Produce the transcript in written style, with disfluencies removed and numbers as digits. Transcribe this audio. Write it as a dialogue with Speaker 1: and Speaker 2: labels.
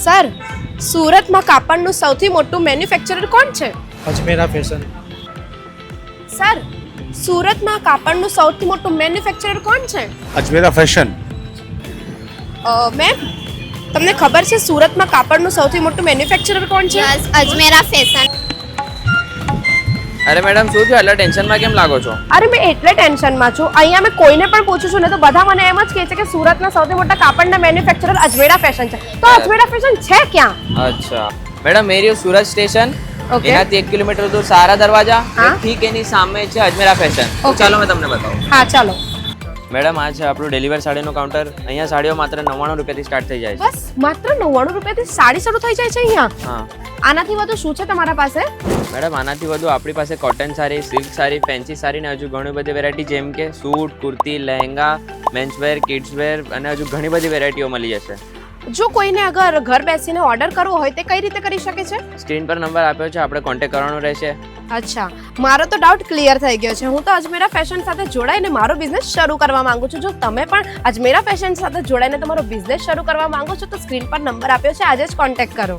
Speaker 1: Sir, સુરતમાં કાપડનું સૌથી મોટું મેન્યુફેક્ચરર કોણ છે?
Speaker 2: અજમેરા ફેશન.
Speaker 1: સર, સુરતમાં કાપડનું સૌથી મોટું મેન્યુફેક્ચરર કોણ છે?
Speaker 2: અજમેરા ફેશન.
Speaker 1: મેમ, તમને ખબર છે સુરતમાં કાપડનું સૌથી મોટું મેન્યુફેક્ચરર કોણ છે?
Speaker 3: અજમેરા ફેશન.
Speaker 4: અરે મેડમ શું થયું એટલે ટેન્શનમાં કેમ લાગો છો?
Speaker 1: અરે મેં એટલે ટેન્શનમાં છું. અહીંયા મેં કોઈને પણ પૂછું છું ને તો બધા મને એમ જ કહે છે કે સુરતના સૌથી મોટા કાપડના મેન્યુફેક્ચરર અજમેરા ફેશન છે. તો અજમેરા ફેશન છે ક્યાં?
Speaker 4: અચ્છા મેડમ મેરી સુરત સ્ટેશન
Speaker 1: Okay.
Speaker 4: એનાથી 1 કિલોમીટર દૂર સારા દરવાજા
Speaker 1: હા.
Speaker 4: ઠીક એની સામે છે અજમેરા ફેશન. તો
Speaker 1: Okay.
Speaker 4: ચાલો મેં તમને બતાવું.
Speaker 1: હા ચાલો.
Speaker 4: મેડમ આ છે આપણું ડિલિવર સાડીનું કાઉન્ટર. અહીંયા સાડીઓ માત્ર 99 રૂપિયાથી સ્ટાર્ટ થઈ જાય છે.
Speaker 1: બસ માત્ર 99 રૂપિયાથી સાડી શરૂ થઈ જાય છે અહીંયા.
Speaker 4: હા
Speaker 1: આનાથી વધુ શું છે તમારા પાસે?
Speaker 4: મેડમ આનાથી વધુ આપણી પાસે cotton sari, silk sari, fancy sari ને હજુ ઘણી બધી વેરાયટી જેમ કે suit, kurti, lehenga, menswear, kidswear અને હજુ ઘણી બધી વેરાયટીઓ મળી જશે.
Speaker 1: જો કોઈને અગર ઘર બેસીને ઓર્ડર કરવો હોય તે કઈ રીતે કરી શકે છે?
Speaker 4: સ્ક્રીન પર નંબર આપ્યો છે, આપણે કોન્ટેક્ટ કરવાનો રહેશે.
Speaker 1: અચ્છા, મારો તો ડાઉટ ક્લિયર થઈ ગયો છે. હું તો અજમેરા ફેશન સાથે જોડાઈને મારો બિઝનેસ શરૂ કરવા માંગુ છું. જો તમે પણ અજમેરા ફેશન સાથે જોડાઈને તમારો બિઝનેસ શરૂ કરવા માંગો છો તો સ્ક્રીન પર નંબર આપ્યો છે, આજે જ કોન્ટેક્ટ કરો.